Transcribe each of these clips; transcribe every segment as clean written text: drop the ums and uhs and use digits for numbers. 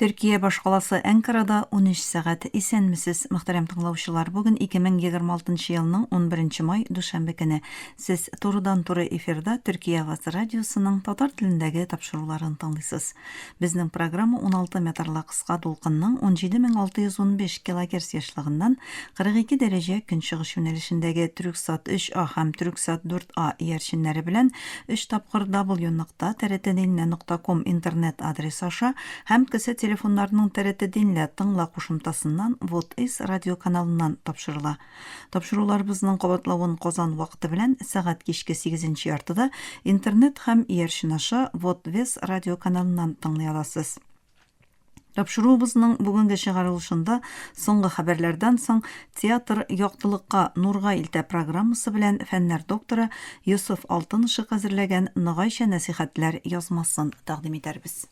Төркия башкаласы Анкарада 13 сәгать исәнмесез, мөхтәрәм тыңлаучылар. Бүген 2026 елның 11 май душанбе көне. Сез турыдан-туры эфирда Төркия Аваз радиосының татар телендәге тапшыруларын тыңлыйсыз. Безнең программа 16 метрлы кыска дулкынның 17615 кГц яшьлегеннән 42 дәрәҗә көнчыгыш юнәлешендәге Түрксат 3А һәм Түрксат 4А иярченнәре белән 3 тапкыр w.trtdinle.com интернет адресы аша һәм кесе телефоннарының TRT Dinle тыңла кушымтасыннан Вот-Из радио каналыннан тапшырыла. Тапшыруларыбызның кабатлавын Казан вакыты белән сәгать кичке 8 яртыда интернет һәм иярчен аша Вот-Вес радио каналыннан тыңлый аласыз. Тапшыруыбызның бүгенге чыгарылышында соңгы хәбәрләрдән соң театр яктылыкка нурга илтә программасы белән фәннәр докторы Йосыф Алтынышев әзерләгән ныгайча нәсихәтләр язмасын тәкъдим итәрбез.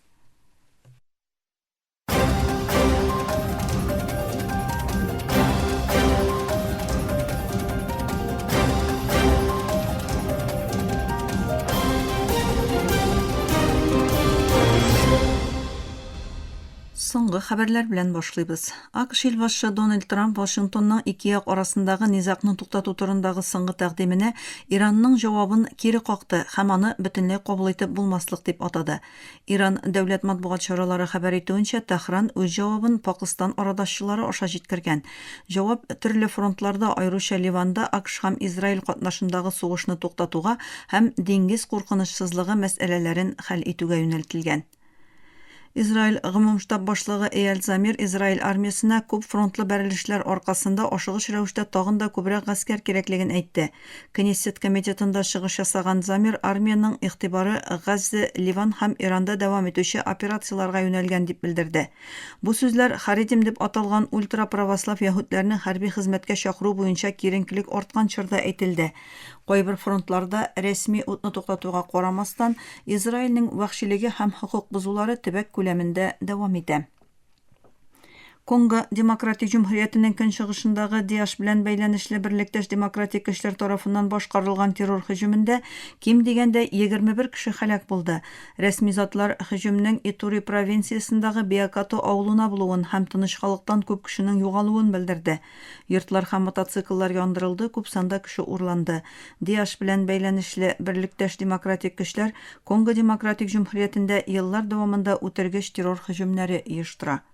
Соңгы хәбәрләр белән башлыйбыз. АКШ ил башы Дональд Трамп Вашингтонның ике як арасындагы низакны туктату турындагы соңгы тәкъдименә Иранның җавабын кире какты һәм аны бөтенләй кабул итеп булмаслык дип атады. Иран дәүләт матбугат чаралары хәбәр итүенчә, Тәһран үз җавабын Пакистан арадашчылары аша җиткергән. Җавап төрле фронтларда, аеруча Ливанда АКШ һәм Израиль катнашындагы сугышны туктатуга һәм диңгез куркынычсызлыгы мәсьәләләрен хәл итүгә юнәлтелгән. Израиль гомумштаб башлыгы Эйал Замир Израиль армиясына күп фронтлы бәрелешләр аркасында ашыгыч рәвештә тагын да күбрәк гаскәр кирәклеген әйтте. Кнессет комитетында чыгыш ясаган Замир армияның игътибары Газза, Ливан һәм Иранда дәвам итүче операцияларга юнәлгән дип белдерде. Бу сүзләр Харидим дип аталган ультраправослав яһүдләрне хәрби хезмәткә чакыру буенча киеренкелек арткан чорда әйтелде. Кайбер фронтларда рәсми утны туктатуга карамастан Израильнең вахшилеге һәм хукук бузулары төбәк күләмендә дәвам итә. Конго Демократик Җумһуриятенең көнчыгышындагы Диаш белән бәйләнешле берлектәш демократик көчләр тарафыннан башкарылган террор һөҗүмендә ким дигәндә 21 кеше һәлак булды. Рәсми затлар һөҗүмнең Итури провинциясындагы Биакато авылына булуын һәм тыныч халыктан күп кешенең югалуын белдерде. Йортлар һәм мотоцикллар яндырылды, күп санда кеше урланды. Диаш белән бәйләнешле берлектәш демократик көчләр Конго Демократик Җумһуриятендә еллар дәвамында үтергеч террор һөҗүмнәре оештыра.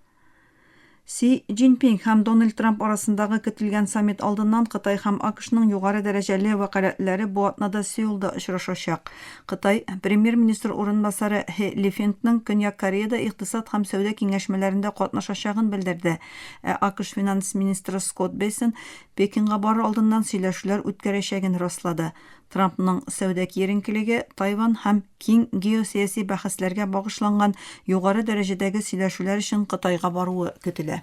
Си Цзиньпин һәм Дональд Трамп арасындагы көтелгән саммит алдыннан Кытай һәм АКШның югары дәрәҗәле вәкаләтләре бу атнада Сеулда очрашачак. Кытай премьер-министр урынбасары Хэ Лифентның Көньяк Кореяда икътисад һәм сәүдә киңәшмәләрендә катнашачагын белдерде. АКШ финанс министры Скотт Бейсен Пекинга барыр алдыннан сөйләшүләр үткәрәчәген раслады. Трампның сәүдә киеренкелеге Тайван һәм киң геосәяси бәхәсләргә багышланган югары дәрәҗәдәге сөйләшүләр өчен Кытайга баруы көтелә.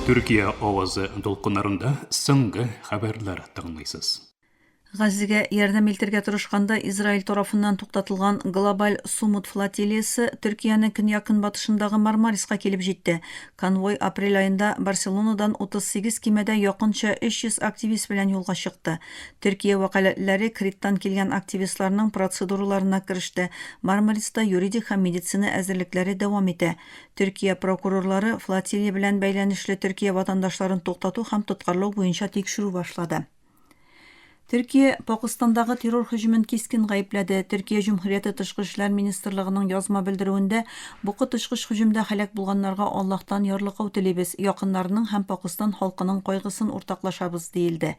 Төркия авазы дулкыннарында соңгы хәбәрләр тыңлыйсыз. Газзага ярдәм итәргә тырышканда Израиль тарафыннан туктатылган глобаль Сумут флотилиясе Төркиянең көньяк-көнбатышындагы Мармариска килеп җитте. Конвой апрель айында Барселонадан 38 кимәдә якынча 300 активист белән юлга чыкты. Төркия вәкаләтләре Криттан килгән активистларның процедураларына кереште. Мармариста юридик һәм медицина әзерлекләре дәвам итә. Төркия прокурорлары флотилия белән бәйләнешле Төркия ватандашларын туктату һәм тоткарлау буенча тикшерү башлады. Төркия Пакистандагы террор һөҗүмен кискен гаепләде. Төркия Җумһурияте Тышкы эшләр министрлыгының язма белдерүендә, бу кытышкыч һөҗүмдә һәлак булганнарга Аллаһтан ярлыгау телибез, якыннарның һәм Пакистан халкының кайгысын уртаклашабыз диелде.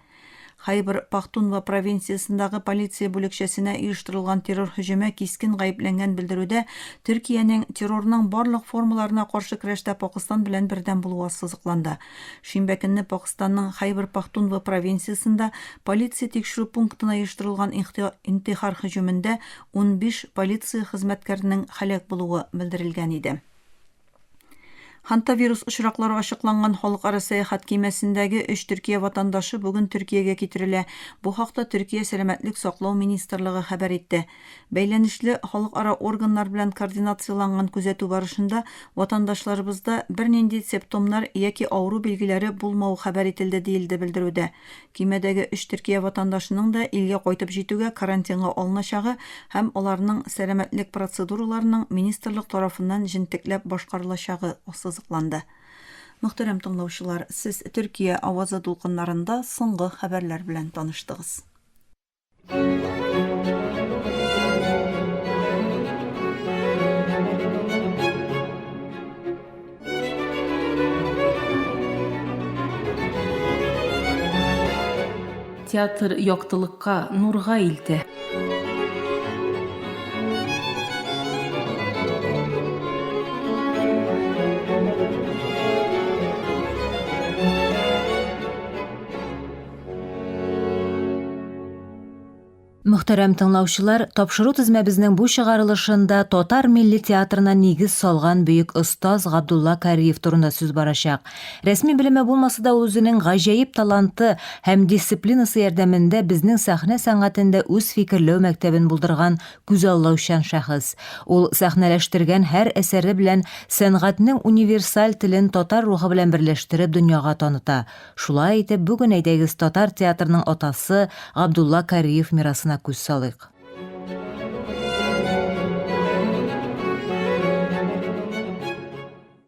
Хайбер Пахтунва провинциясындагы полиция бүлекчәсенә оештырылган террор һөҗүме кискен гаепләнгән белдерүдә Төркиянең террорның барлык формаларына каршы көрәштә Пакистан белән бердәм булуы сызыкланды. Шимбә көнне Пакистанның Хайбер Пахтунва провинциясында полиция тикшерү пунктына оештырылган интихар һөҗүмендә 15 полиция хезмәткәренең һәлак булуы белдерелгән иде. Хантавирус очраклары ачыкланган халыкара сәяхәт кимәсендәге 3 Төркия ватандашы бүген Төркиягә китерелә. Бу хакта Төркия сәламәтлек саклау министрлыгы хәбәр итте. Бәйләнешле халыкара органнар белән координацияланган күзәтү барышында ватандашларыбызда бернинди симптомнар яки авыру билгеләре булмау хәбәр ителде диелде белдерүдә. Кимәдәге 3 Төркия ватандашының да илгә кайтып җитүгә карантинга алыначагы һәм аларның сәламәтлек процедураларының министрлык тарафыннан җентекләп башкарылачагы ассызыкланды. Мөхтәрәм тыңлаучылар, сез Төркия авазы дулкыннарында соңгы хәбәрләр белән таныштыгыз. Театр яктылыкка, нурга илтә. Мөхтәрәм тыңлаучылар, тапшыру тизмәбезнең бу чыгарылышында Татар милли театрына нигез салган бөек остаз Габдулла Кариев турында сүз барачак. Рәсми белеме булмаса да, ул үзенең гаҗәеп таланты һәм дисциплинасы ярдәмендә безнең сәхнә сәнгатендә үз фикерләү мәктәбен булдырган күзаллаучан шәхес. Ул сәхнәләштергән һәр әсәре белән сәнгатьнең универсаль телен татар рухы белән берләштереп дөньяга таныта. Шулай итеп, бүген әйдәгез татар театрының атасы Габдулла Кариев мирасына күз салыйк.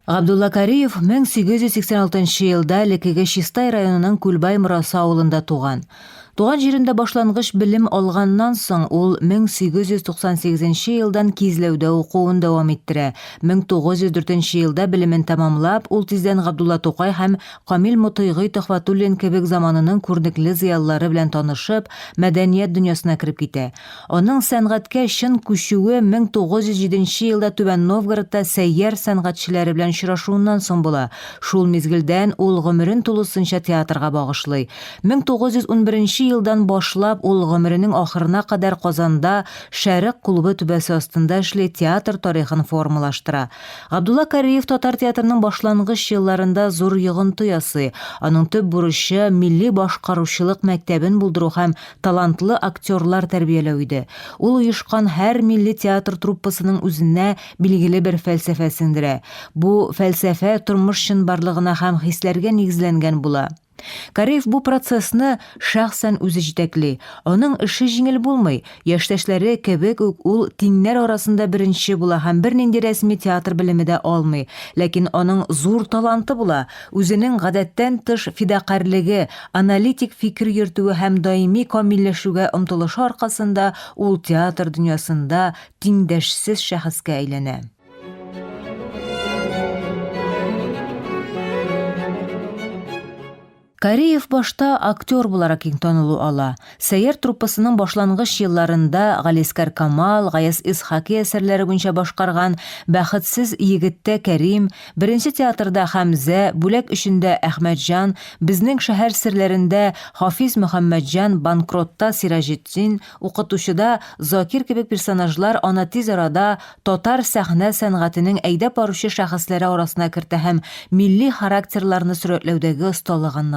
Габдулла Кариев 1886 елда Лекеге Чистай районының Күлбай Мурасы авылында туган. Туган җирендә башлангыч белем алганнан соң ул 1898 елдан Кизләүдә укуын дәвам иттерә. 1904 елда белемен тәмамлап, ул тиздән Габдулла Тукай һәм Камил Мутыйгый Төхфәтуллин кебек заманының күренекле зыялылары белән танышып, мәдәният дөньясына кереп китә. Аның сәнгатькә чын күчүе 1907 елда Түбән Новгородта сәйяр сәнгатьчеләре белән очрашуыннан соң була. Шул мизгелдән ул гомерен тулысынча театрга багышлый. 1911 елдан башлап ул гомеренең ахырына кадәр Казанда Шәрык клубы түбәсе астында эшли, театр тарихын формалаштыра. Габдулла Кариев татар театрының башлангыч елларында зур йогынты ясый. Аның төп бурычы милли башкаручылык мәктәбен булдыру һәм талантлы актерлар тәрбияләү иде. Ул оешкан һәр милли театр труппасының үзенә билгеле бер фәлсәфә сеңдерә. Бу фәлсәфә тормыш чынбарлыгына һәм хисләргә нигезләнгән була. Кариев бу процессны шәхсән үзе җитәкли. Аның эше җиңел булмый. Яшьтәшләре кебек үк ул тиңнәр арасында беренче була һәм бернинди рәсми театр белеме дә алмый. Ләкин аның зур таланты була. Үзенең гадәттән тыш фидакарьлеге, аналитик фикер йөртүе һәм даими камилләшүгә омтылышы аркасында ул театр дөньясында тиңдәшсез шәхескә әйләнә. Кариев башта актер буларак киң танылу ала. Сәйяр труппасының башлангыч елларында Галискар Камал, Гаяз Исхаки әсәрләре буенча башкарган Бәхетсез егеттә Кәрим, беренче театрда Хәмзә, бүләк өчендә Әхмәтҗан, безнең шәһәр серләрендә Хафиз Мөхәммәтҗан, Банкротта Сиражетдин, укытучыда Закир кебек персонажлар аны тиз арада татар сәхнә сәнгатенең әйдәп баручы шәхесләре арасына кертә һәм милли характерларны сурәтләүдәге осталыгын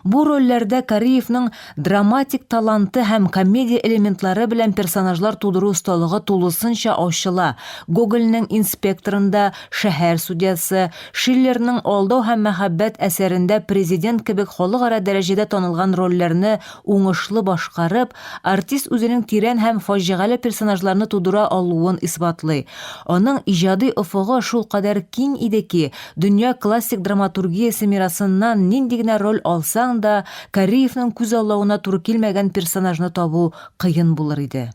Бу рольләрдә Кариевның драматик таланты һәм комедия элементлары белән персонажлар тудыру осталыгы тулысынча ачыла. Гогольнең инспекторында шәһәр судьясы, Шиллерның Алдау һәм мәхәббәт әсәрендә президент кебек халыкара дәрәҗәдә танылган рольләрне уңышлы башкарып, артист үзенең тирән һәм фаҗигале персонажларны тудыра алуын исбатлый. Аның иҗади офыгы шул кадәр киң иде ки, дөнья классик драматургиясе мирасыннан нинди генә роль алсаң да, Кариевның күз аллауына туры килмәгән персонажны табу кыен булыр иде.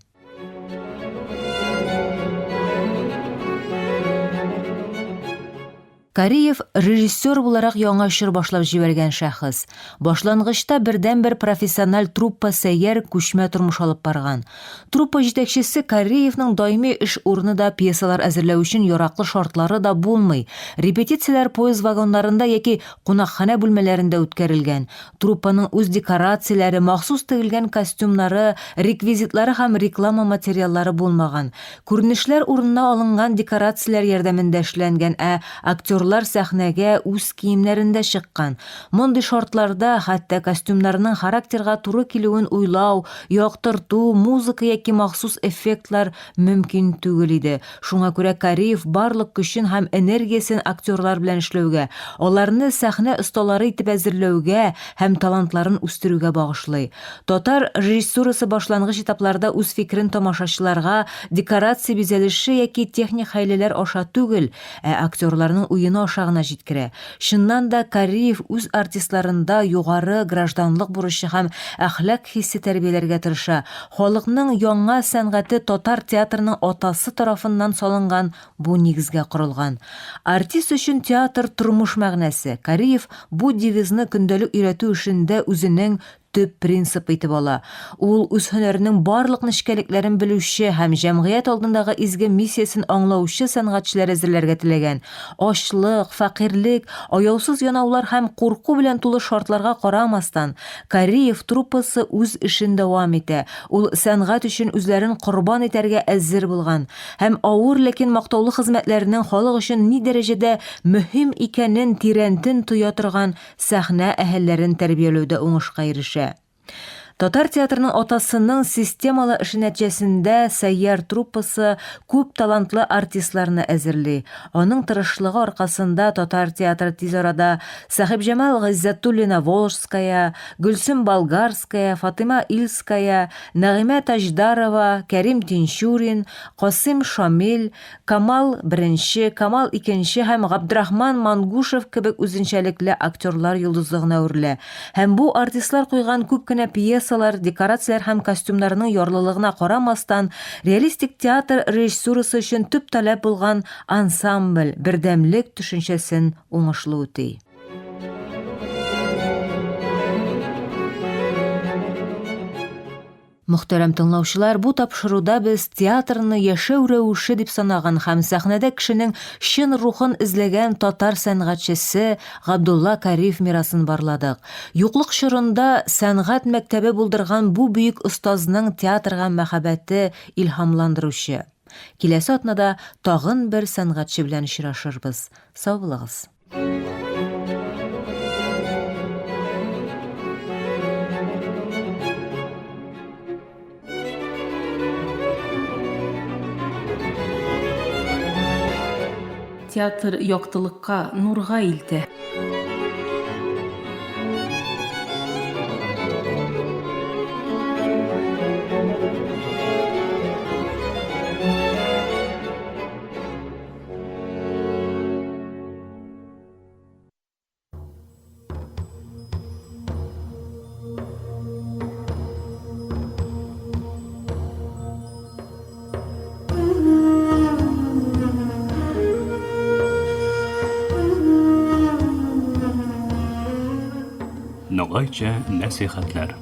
Кариев режиссер буларак яңа чор башлап җибәргән шәхес. Башлангычта бердән-бер профессиональ труппа сәйяр күчмә тормыш алып барган. Труппа җитәкчесе Кариевның даими эш урыны да, пьесалар әзерләү өчен яраклы шартлары да булмый. Репетицияләр поезд вагоннарында яки кунакханә бүлмәләрендә үткәрелгән. Труппаның үз декорацияләре, махсус тегелгән костюмнары, реквизитлары һәм реклама материаллары булмаган. Күренешләр урынына алынган декорацияләр ярдәмендә эшләнгән, актер Актерлар сәхнәгә үз киемнәрендә чыккан. Мондый шартларда хәтта костюмнарның характерга туры килүен уйлау, яктырту, музыка яки махсус эффектлар мөмкин түгел иде. Шуңа күрә Кариев барлык көчен һәм энергиясен актерлар белән эшләүгә, аларны сәхнә осталары итеп әзерләүгә һәм талантларын үстерүгә багышлый. Татар режиссурасы башлангыч этапларда үз фикерен тамашачыларга декорация бизәлеше яки техник хәйләләр аша түгел, актерларның уены аша гына җиткерә. Шуннан да Кариев үз артистларында югары гражданлык бурычы һәм әхлак хиссе тәрбияләргә тырыша. Халыкның яңа сәнгате татар театрының атасы тарафыннан салынган бу нигезгә корылган. Артист өчен театр тормыш мәгънәсе. Кариев бу девизны көндәлек өйрәтү эшендә үзенең төп принцип итеп ала. Ул үз һөнәренең барлык нечкәлекләрен белүче һәм җәмгыять алдындагы изге миссиясын аңлаучы сәнгатьчеләр әзерләргә теләгән. Ачлык, фәкыйрьлек, аяусыз янаулар һәм курку белән тулы шартларга карамастан, Кариев труппасы үз эшен дәвам итә. Ул сәнгать өчен үзләрен корбан итәргә әзер булган һәм авыр, ләкин мактаулы хезмәтләренең халык өчен ни дәрәҗәдә мөһим икәнен тирәнтен тоя торган сәхнә әһелләрен тәрбияләүдә уңышка ирешә. Татар театрының атасының системалы эше нәтиҗәсендә Сәйяр труппасы күп талантлы артистларны әзерли. Аның тырышлыгы аркасында Татар театры тиз арада Сахибҗамал Гыйззәтуллина Волжская, Гөлсем Болгарская, Фатыйма Ильская, Нәгыймә Таждарова, Кәрим Тинчурин, Касыйм Шамил, Камал I, Камал II һәм Габдрахман Мангушев кебек үзенчәлекле актерлар йолдызлыгына үрелә. Һәм бу артистлар куйган күп кенә пьесалар, декорациялар һәм костюмнарның ярлылыгына карамастан, реалистик театр режиссурасы өчен төп таләп булган ансамбль, бердәмлек төшенчәсен уңышлы үти. Мөхтәрәм тыңлаучылар, бу тапшыруда без театрны яшәү рәвеше дип санаган һәм сәхнәдә кешенең чын рухын эзләгән татар сәнгатьчесе Габдулла Кариев мирасын барладык. Юклык чорында сәнгать мәктәбе булдырган бу бөек остазның театрга мәхәббәте илһамландыручы. Киләсе атнада тагын бер сәнгатьче белән очрашырбыз. Сау булыгыз. Театр яктылыкка, нурга илтә. Ногайча нәсихәтләр.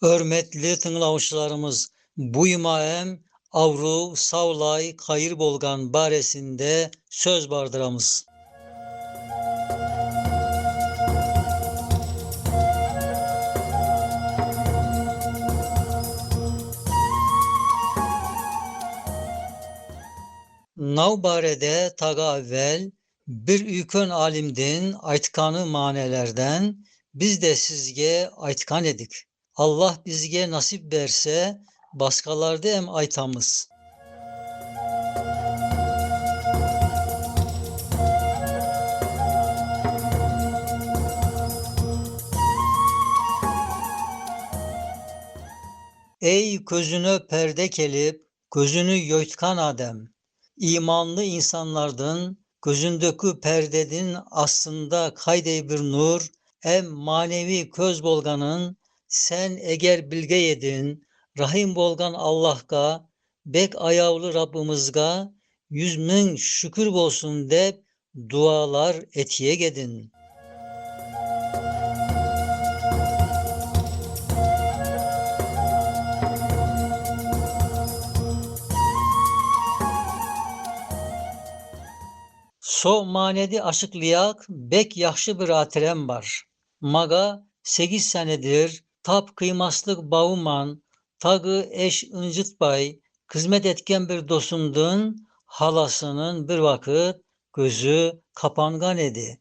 Hörmetli tыңлаучыларыбыз, буймаэм авру, саулай, кайыр болган баресинде söz бардырамыз. Nav barede taga evvel bir ükön alimdin aytkanı manelerden biz de sizge aytkan edik. Allah bizge nasip verse başkalarda hem aytamız. Ey közünü perde kelip, gözünü yoytkan adem. İmanlı insanlardın, gözündeki perdedin aslında kaydey bir nur, hem manevi köz bolganın, sen eğer bilge yedin, rahim bolgan Allah'a, bek ayavlı Rabbimizga, 100.000 şükür bolsun dep, dualar etiye gedin. So manedi aşıklayak bek yaxşı bir hatirem var. Maga 8 senedir tap kıymaslık bağıman, tağı eş ıncıtbay, hizmet etken bir dostumdun, halasının bir vakit gözü kapangan idi.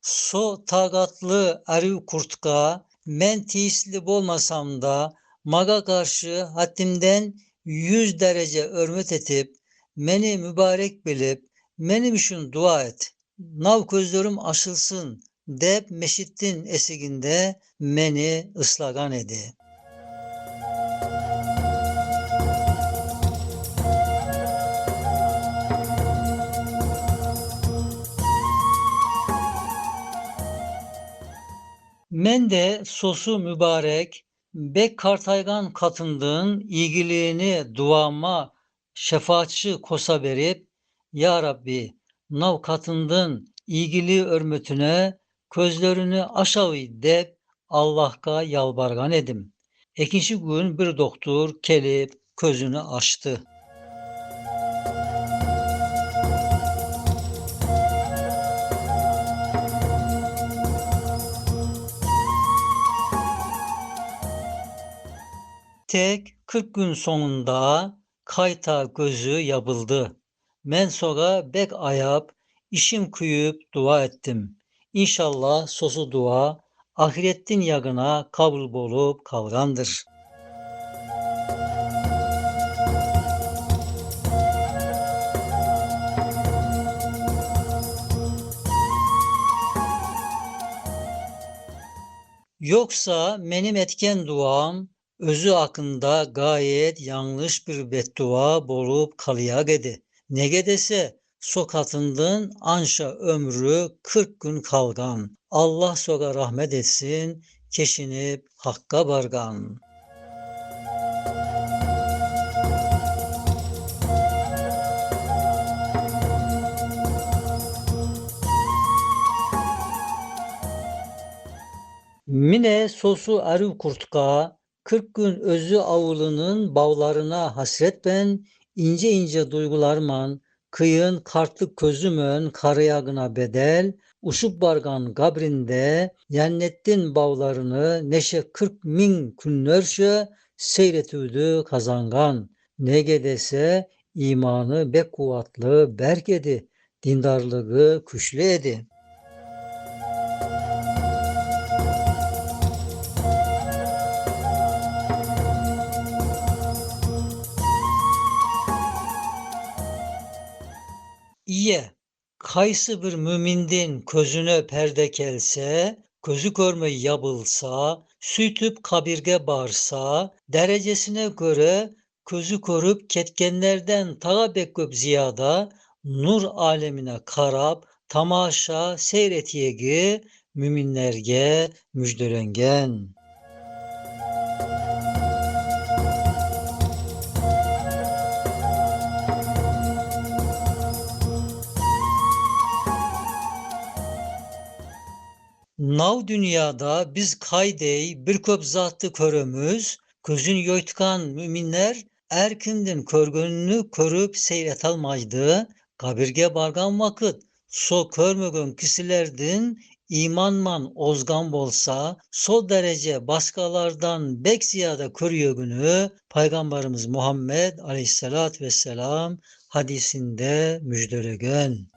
So tagatlı arı kurtka, men tiisli bolmasam da, maga karşı haddimden 100 derece hürmet etip, meni mübarek bilip, benim için dua et. Nav gözlerim açılsın, dep meşittin esiginde meni ıslagan edi. Men de sosu mübarek, bek kartaygan katındığın ilgiliğini duama şefaatçi kosa verip, Ya Rabbi, nav katındığın ilgili örmütüne közlerini aşağı dep Allah'a yalvargan edim. İkinci gün bir doktor kelip közünü açtı. Tek 40 gün sonunda kayta gözü yapıldı. Men sonra bek ayap, işim kuyup dua ettim. İnşallah sosu dua ahirettin yagına kabul bolup kalgandır. Yoksa benim etken duam özü hakkında gayet yanlış bir beddua bolup kalıyak edi. Ne gedese sokatındın anşa ömrü 40 gün kalgan. Allah soga rahmet etsin, keşinip hakka bargan. Mine sosu arı kurtka 40 gün özü avulunun bağlarına hasret ben ince ince duygularman kıyın kartlık közümön karıyagına bedel uşup bargan gabrinde yennettin bağlarını neşe 40 min künnörşe seyretüdü kazangan. Ne gedese imanı bek kuvvetli berk edi, dindarlığı küçlü edi. İye, kaysı bir mümindin közüne perde kelse, közü görme yapılsa, sütüp kabirge barsa, derecesine göre közü korup ketkenlerden tağa bekköp ziyada, nur alemine karap, tamaşa seyretiyegi, müminlerge müjdelengen. Nav dünyada biz kaydey bir köp zatı körümüz, közün yoytkan müminler erkindin körgönünü körüp seyret almaydı, kabirge bargan vakit so körmögön kişilerdin imanman ozgan bolsa, so derece başkalardan bek ziyade körüyögünü Peygamberimiz Muhammed Aleyhisselatü Vesselam hadisinde müjdelegen.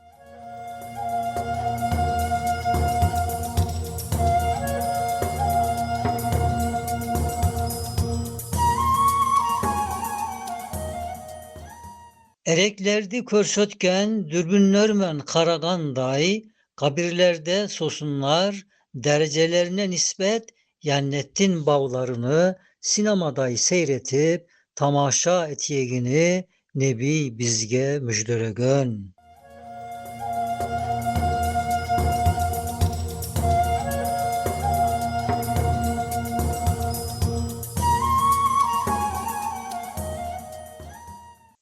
Ereklerdi körşötken dürbünlermen karaganday, kabirlerde sosunlar derecelerine nispet yannettin bağlarını sinemaday seyretip tamaşa etiyegini Nebi bizge müjderegen.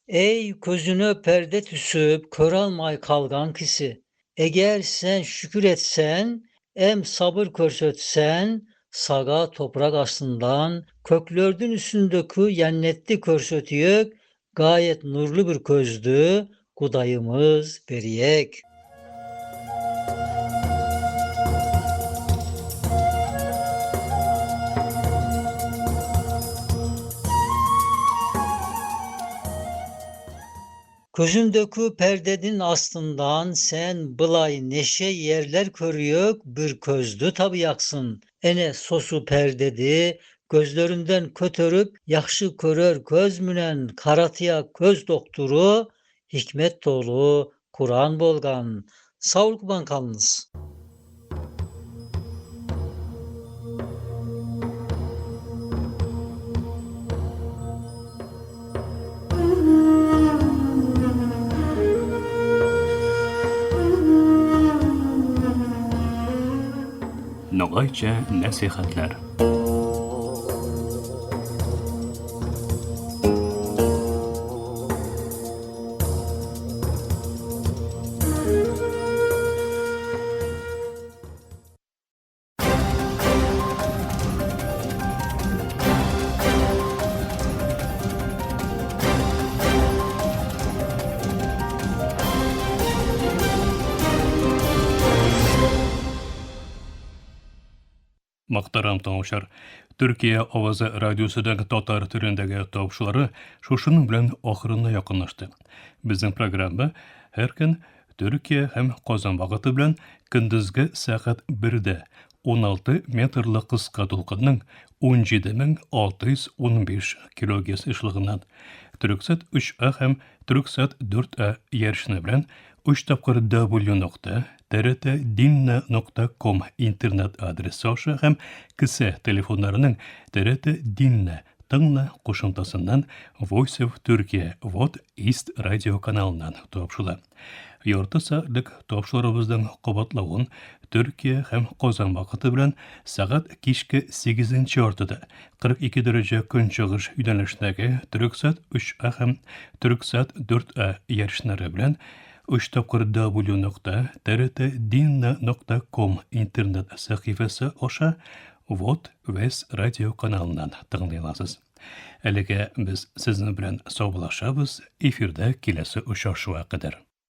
Ey közünü perde tüsüp kör almay kalgan kişi, eğer sen şükür etsen, em sabır körsötsen, saga toprak aslından köklördün üstündeki yennetli körsötüyük gayet nurlu bir közdü Kudayımız beriyek. Gözündeki perdenin aslından sen bılay neşe yerler körüyök bir közdü tabiyaksın. Ene sosu perdedi, gözlerinden kötörüp yaxşı körör köz münen karatıya köz dokturu, hikmet dolu Kur'an bolgan. Sağlık bankalınız. No'gaycha nasihatlar. Muhtaram tamaşar, Türkiye Avazı Radyosu'dan Tatar türündeki topşuları şuşunun bilen ahırına yakınlaştı. Bizim programda her gün Türkiye hem Kazan vaqti bilen gündüzgi saat 1'de 16 metrli kıska dolqınның 17.615 kHz işliğinden Türksat 3A hem Türksat 4A yarışını bilen 3 tapqır w.trt.dinna.com internet adresi aşağı hem kısa telefonlarının TRT Dinna tığla qo'shimtasidan Voice of Turkey What East radio kanalından topşula. Yorta saatlik topşularımızdan qabatlawın Türkiye hem Qozon vaqti bilan saat kishki 8:ortada 42 derece künçağış yönelişdagi Türksat 3A hem Türksat 4A yarışları bilan 3 tapqır w.trt.dinna.com internet sahifasi aşağı What West radio kanalından tыңлай Әлеге biz sizni bilan sağlaşabız, efirde kelesi uçaşığa kadar.